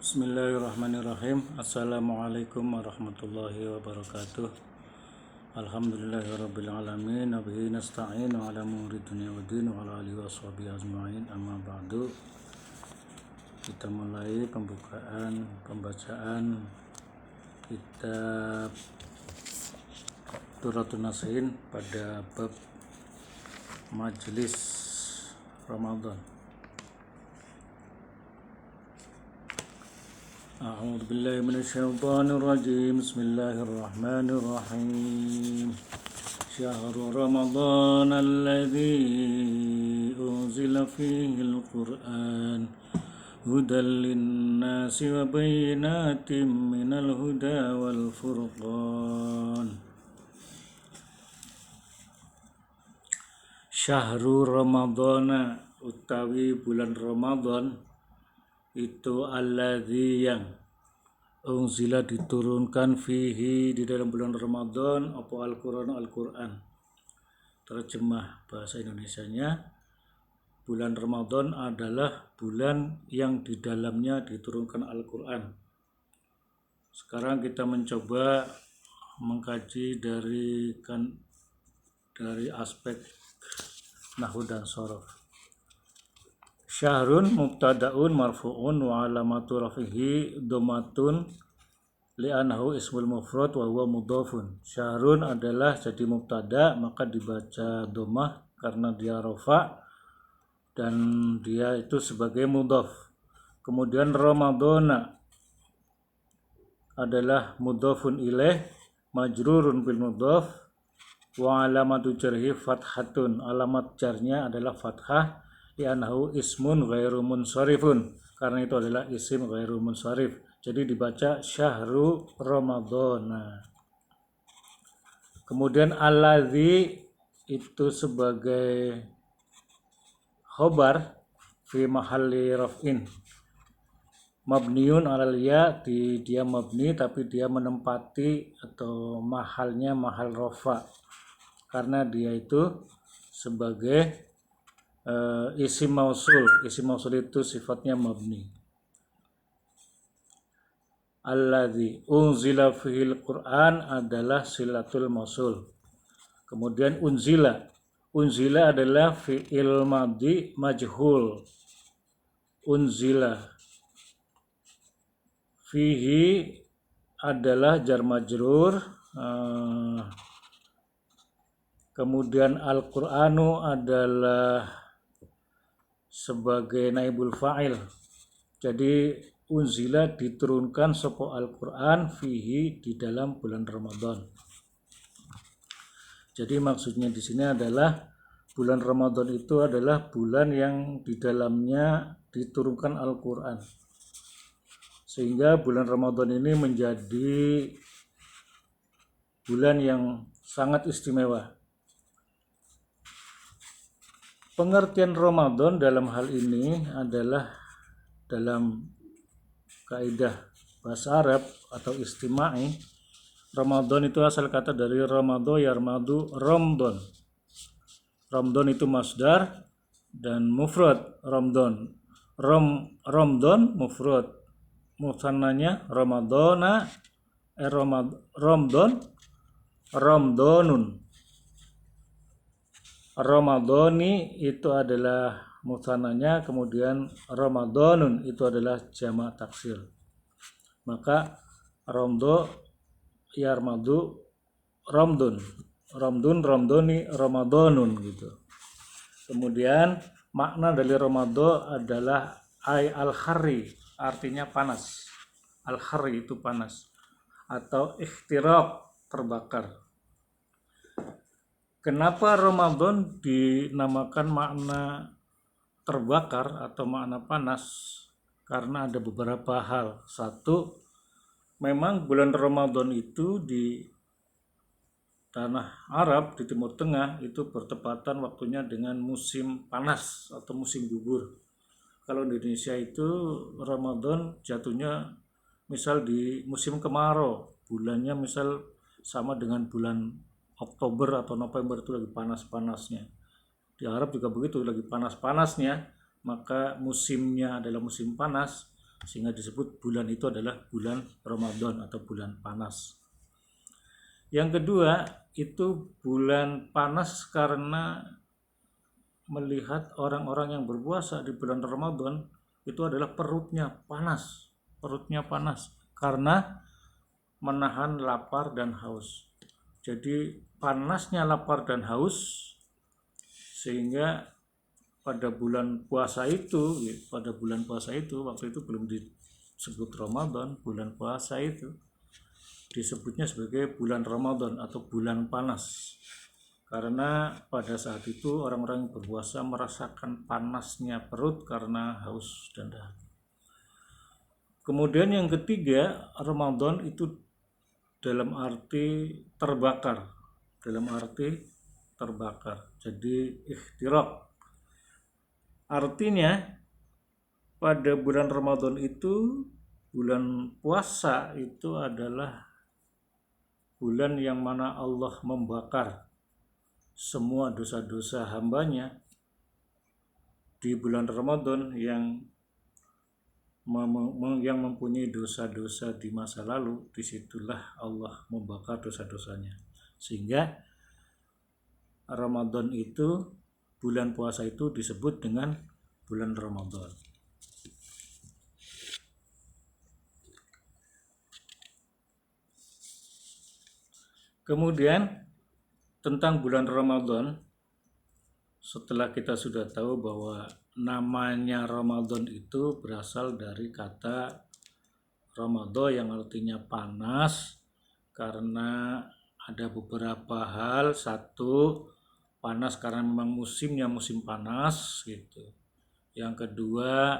Bismillahirrahmanirrahim. Assalamualaikum warahmatullahi wabarakatuh. Alhamdulillahirabbil alamin. Wabihi nasta'in ala umuri dunya waddin wa ala alihi washabihi ajma'in. Amma ba'du. Kita mulai pembacaan kitab Durratun Nasihin pada bab Majelis Ramadan. A'udzu billahi minasyaitonir rajim. Bismillahirrahmanirrahim. Syahrul Ramadan alladzi unzila fihi al-Qur'an hudan lin-nasi wa bayyinatin minal huda wal furqan. Syahrul Ramadana utawi bulan Ramadan itu alladzi yang unzila diturunkan fihi di dalam bulan Ramadan apa Al-Quran. Terjemah bahasa Indonesianya, bulan Ramadan adalah bulan yang di dalamnya diturunkan Al-Quran. Sekarang kita mencoba mengkaji dari aspek nahwu dan shorof. Syahrun mubtada'un marfu'un wa alamatu rafihi dhammatun li'annahu ismul mufrad wa huwa mudhafun. Syahrun adalah jadi mubtada, maka dibaca dhammah karena dia rafa dan dia itu sebagai mudhaf. Kemudian Ramadana adalah mudhafun ilaih majrurun bil mudhaf wa alamatu jarhi fathatun. Alamat jarnya adalah fathah li'annahu ismun ghairu munsharifun, karena itu adalah isim ghairu munsharif, jadi dibaca syahru ramadhana. Kemudian alladzi itu sebagai khobar fi mahalli raf'in mabniun alal ya, dia mabni tapi dia menempati atau mahalnya mahal rafa karena dia itu sebagai isim mausul. Isim mausul itu sifatnya mabni. Alladzi unzila fihil Qur'an adalah silatul mausul. Kemudian unzila adalah fi'il madhi majhul. Unzila fihi adalah jar majrur. Kemudian Al-Qur'anu adalah sebagai naibul fa'il. Jadi unzila diturunkan sapa Al-Qur'an fihi di dalam bulan Ramadan. Jadi maksudnya di sini adalah bulan Ramadan itu adalah bulan yang di dalamnya diturunkan Al-Qur'an. Sehingga bulan Ramadan ini menjadi bulan yang sangat istimewa. Pengertian Ramadan dalam hal ini adalah dalam kaidah bahasa Arab atau istima'i. Ramadan itu asal kata dari Ramado yarmadu Ramdon. Ramdon itu masdar dan mufrad Ramdon. Ramdon mufrad. Mutsananya Ramadana Ramdon Ramdonun. Ramadhani itu adalah mutsananya, kemudian Ramadanun itu adalah jamak taksir. Maka Ramdo yarmadu Ramdun, Ramdun Ramdoni Ramadanun gitu. Kemudian makna dari Ramado adalah ay al-harri, artinya panas. Al-harri itu panas atau ikhtiraq, terbakar. Kenapa Ramadan dinamakan makna terbakar atau makna panas? Karena ada beberapa hal. Satu, memang bulan Ramadan itu di tanah Arab, di Timur Tengah, itu bertepatan waktunya dengan musim panas atau musim gugur. Kalau di Indonesia itu Ramadan jatuhnya misal di musim kemarau, bulannya misal sama dengan bulan Oktober atau November, itu lagi panas-panasnya. Di Arab juga begitu, lagi panas-panasnya, maka musimnya adalah musim panas, sehingga disebut bulan itu adalah bulan Ramadan atau bulan panas. Yang kedua, itu bulan panas karena melihat orang-orang yang berpuasa di bulan Ramadan itu adalah perutnya panas karena menahan lapar dan haus. Jadi panasnya lapar dan haus sehingga pada bulan puasa itu waktu itu belum disebut Ramadan, bulan puasa itu disebutnya sebagai bulan Ramadan atau bulan panas. Karena pada saat itu orang-orang yang berpuasa merasakan panasnya perut karena haus dan dahaga. Kemudian yang ketiga, Ramadan itu dalam arti terbakar. Jadi ihtiraq. Artinya pada bulan Ramadan itu, bulan puasa itu adalah bulan yang mana Allah membakar semua dosa-dosa hambanya di bulan Ramadan yang mempunyai dosa-dosa di masa lalu. Disitulah Allah membakar dosa-dosanya, sehingga Ramadan itu, bulan puasa itu disebut dengan bulan Ramadan. Kemudian tentang bulan Ramadan, setelah kita sudah tahu bahwa namanya Ramadan itu berasal dari kata Ramadan yang artinya panas, karena ada beberapa hal. Satu, panas karena memang musimnya musim panas gitu. Yang kedua,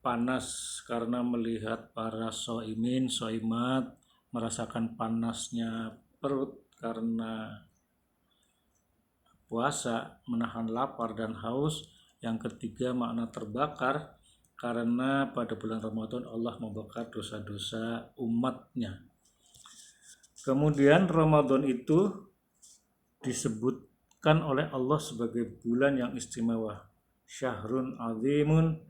panas karena melihat para soimat merasakan panasnya perut karena puasa, menahan lapar dan haus. Yang ketiga, makna terbakar karena pada bulan Ramadan Allah membakar dosa-dosa umatnya. Kemudian Ramadan itu disebutkan oleh Allah sebagai bulan yang istimewa. Syahrun azimun,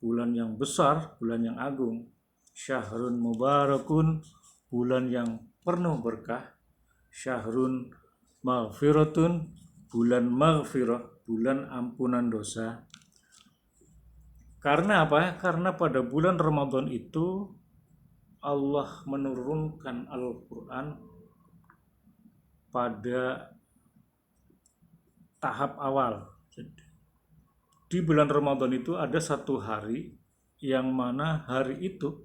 bulan yang besar, bulan yang agung. Syahrun mubarakun, bulan yang penuh berkah. Syahrun maghfiratun, bulan maghfirah, bulan ampunan dosa. Karena apa? Karena pada bulan Ramadan itu Allah menurunkan Al-Quran pada tahap awal. Di bulan Ramadan itu ada satu hari yang mana hari itu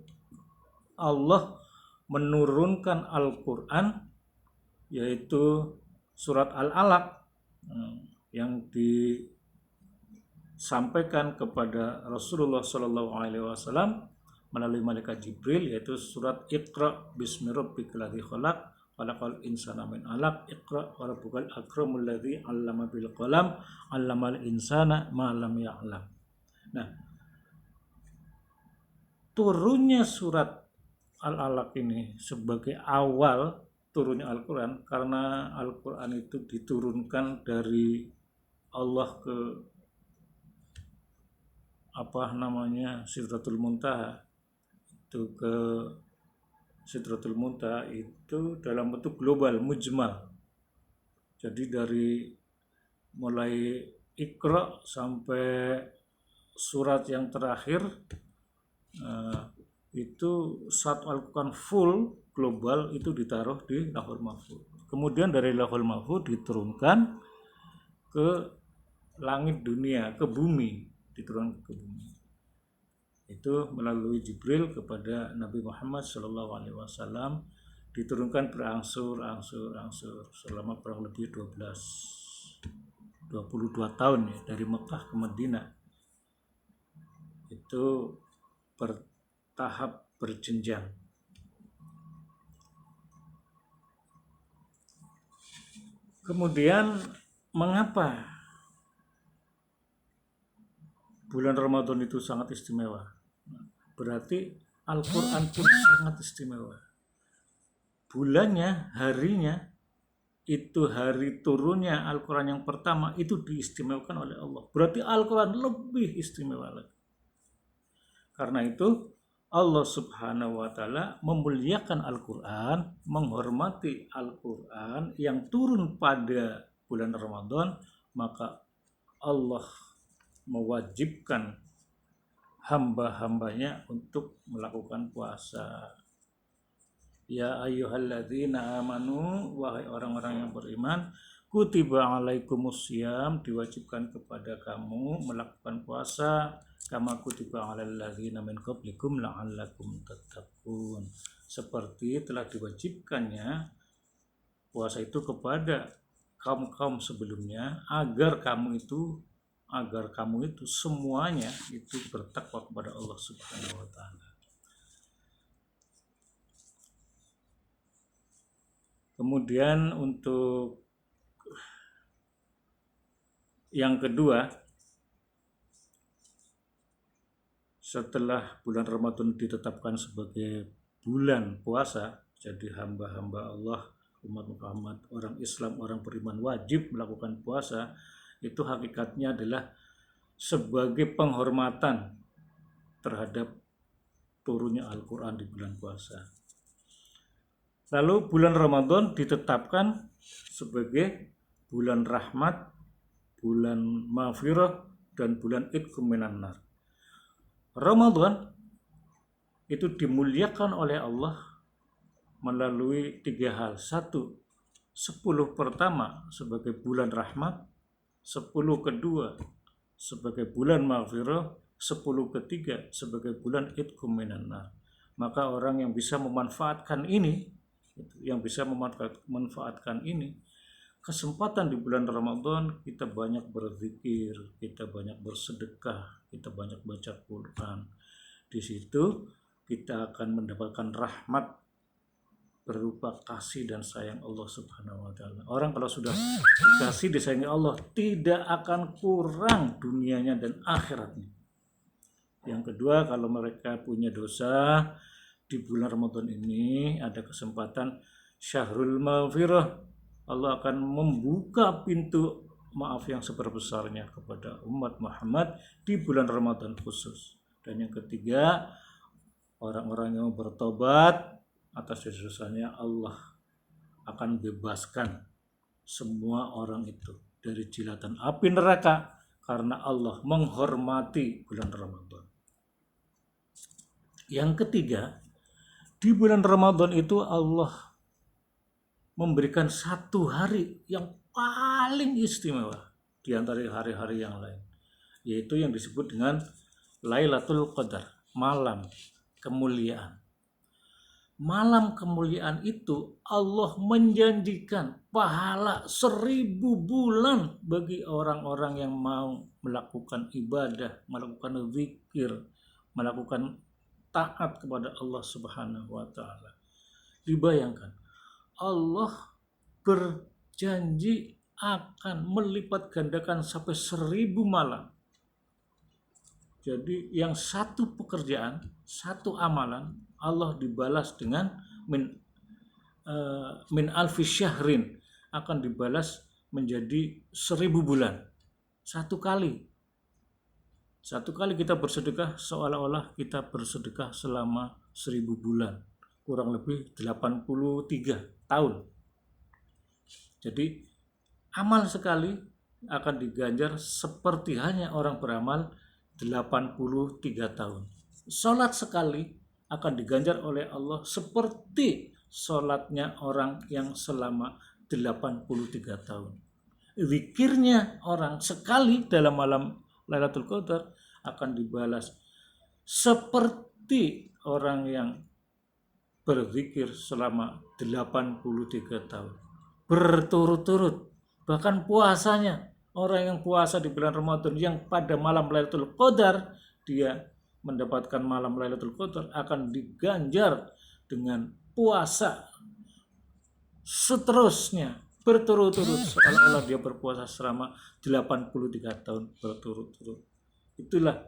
Allah menurunkan Al-Quran, yaitu surat Al-Alaq yang disampaikan kepada Rasulullah SAW melalui malaikat Jibril, yaitu surat Iqra bismi rabbikal ladzi khalaq khalaqal insana min 'alaq iqra wa rabbukal akramul ladzi 'allama bil qalam 'allamal insana ma lam ya'lam. Nah, turunnya surat Al-Alaq ini sebagai awal turunnya Al-Quran, karena Al-Quran itu diturunkan dari Allah ke Sidratul Muntaha. Itu ke Sidratul Muntaha itu dalam bentuk global, mujmal. Jadi dari mulai Iqra sampai surat yang terakhir itu satu Al-Quran full global itu ditaruh di Lauhul Mahfuz. Kemudian dari Lauhul Mahfuz diturunkan ke langit dunia, ke bumi, diturunkan ke bumi. Itu melalui Jibril kepada Nabi Muhammad SAW, diturunkan berangsur-angsur selama kurang lebih 22 tahun ya, dari Mekah ke Madinah. Itu bertahap berjenjang. Kemudian mengapa bulan Ramadan itu sangat istimewa? Berarti Al-Quran pun sangat istimewa. Bulannya, harinya, itu hari turunnya Al-Quran yang pertama itu diistimewakan oleh Allah. Berarti Al-Quran lebih istimewa lagi. Karena itu Allah Subhanahu wa taala memuliakan Al-Qur'an, menghormati Al-Qur'an yang turun pada bulan Ramadan, maka Allah mewajibkan hamba-hambanya untuk melakukan puasa. Ya ayyuhalladzina amanu, wahai orang-orang yang beriman, kutiba alaikumusiyam, diwajibkan kepada kamu melakukan puasa, kama kutiba alal ladzina min qablikum la'allakum tattaqun, seperti telah diwajibkannya puasa itu kepada kaum-kaum sebelumnya, agar kamu itu semuanya itu bertakwa kepada Allah Subhanahu wa taala. Kemudian untuk yang kedua, setelah bulan Ramadan ditetapkan sebagai bulan puasa, jadi hamba-hamba Allah, umat Muhammad, orang Islam, orang beriman wajib melakukan puasa, itu hakikatnya adalah sebagai penghormatan terhadap turunnya Al-Quran di bulan puasa. Lalu bulan Ramadan ditetapkan sebagai bulan rahmat, bulan maghfirah, dan bulan itqum minan nar. Ramadan itu dimuliakan oleh Allah melalui 3 hal. 1, 10 pertama sebagai bulan rahmat, 10 kedua sebagai bulan maghfirah, 10 ketiga sebagai bulan itqum minan nar. Maka orang yang bisa memanfaatkan ini, kesempatan di bulan Ramadan, kita banyak berzikir, kita banyak bersedekah, kita banyak baca Quran. Di situ kita akan mendapatkan rahmat berupa kasih dan sayang Allah Subhanahu wa taala. Orang kalau sudah dikasih disayangi Allah, tidak akan kurang dunianya dan akhiratnya. Yang kedua, kalau mereka punya dosa, di bulan Ramadan ini ada kesempatan syahrul maghfirah. Allah akan membuka pintu maaf yang seberbesarnya kepada umat Muhammad di bulan Ramadan khusus. Dan yang ketiga, orang-orang yang bertobat atas dosanya, Allah akan bebaskan semua orang itu dari jilatan api neraka karena Allah menghormati bulan Ramadan. Yang ketiga, di bulan Ramadan itu Allah memberikan satu hari yang paling istimewa di antara hari-hari yang lain, yaitu yang disebut dengan Lailatul Qadar, malam kemuliaan. Malam kemuliaan itu Allah menjanjikan pahala 1000 bulan bagi orang-orang yang mau melakukan ibadah, melakukan zikir, melakukan taat kepada Allah Subhanahu wa taala. Dibayangkan, Allah berjanji akan melipat gandakan sampai 1000 malam. Jadi yang satu pekerjaan, satu amalan, Allah dibalas dengan min alfi syahrin, akan dibalas menjadi 1000 bulan. Satu kali kita bersedekah seolah-olah kita bersedekah selama 1000 bulan, kurang lebih 83 tahun. Jadi amal sekali akan diganjar seperti hanya orang beramal 83 tahun. Salat sekali akan diganjar oleh Allah seperti salatnya orang yang selama 83 tahun. Zikirnya orang sekali dalam malam Lailatul Qadar akan dibalas seperti orang yang berzikir selama 83 tahun berturut-turut. Bahkan puasanya, orang yang puasa di bulan Ramadan yang pada malam Lailatul Qadar dia mendapatkan malam Lailatul Qadar akan diganjar dengan puasa seterusnya berturut-turut, seolah-olah dia berpuasa selama 83 tahun berturut-turut. Itulah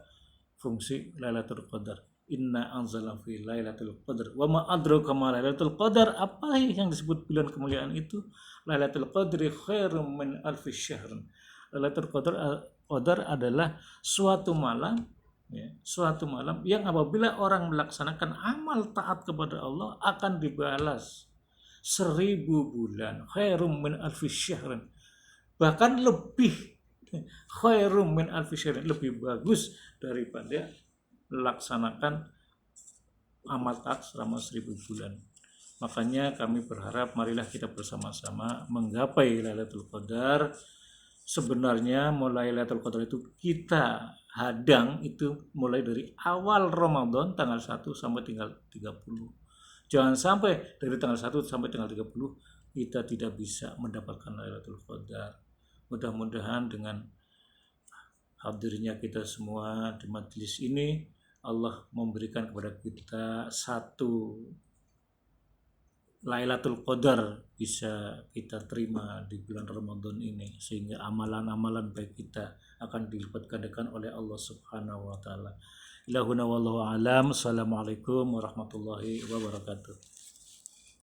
fungsi Lailatul Qadar. Inna anzalnahu fi Lailatul Qadar. Wa ma adraka ma Lailatul Qadar. Apa yang disebut bulan kemuliaan itu? Lailatul Qadri khairum min alfi syahr. Lailatul Qadar adalah suatu malam ya, suatu malam yang apabila orang melaksanakan amal taat kepada Allah akan dibalas 1000 bulan, khairum min alfi syahrin, bahkan lebih khairum min alfi syahrin, lebih bagus daripada melaksanakan amal taat selama 1000 bulan. Makanya kami berharap marilah kita bersama-sama menggapai Lailatul Qadar. Sebenarnya mulai Lailatul Qadar itu kita hadang itu mulai dari awal Ramadan tanggal 1 sampai tanggal 30. Jangan sampai dari tanggal 1 sampai tanggal 30 kita tidak bisa mendapatkan Lailatul Qadar. Mudah-mudahan dengan hadirnya kita semua di majelis ini, Allah memberikan kepada kita satu Lailatul Qadar bisa kita terima di bulan Ramadan ini, sehingga amalan-amalan baik kita akan dilipat gandakan oleh Allah Subhanahu wa taala. Ilahuna wallahu alam. Assalamualaikum warahmatullahi wabarakatuh.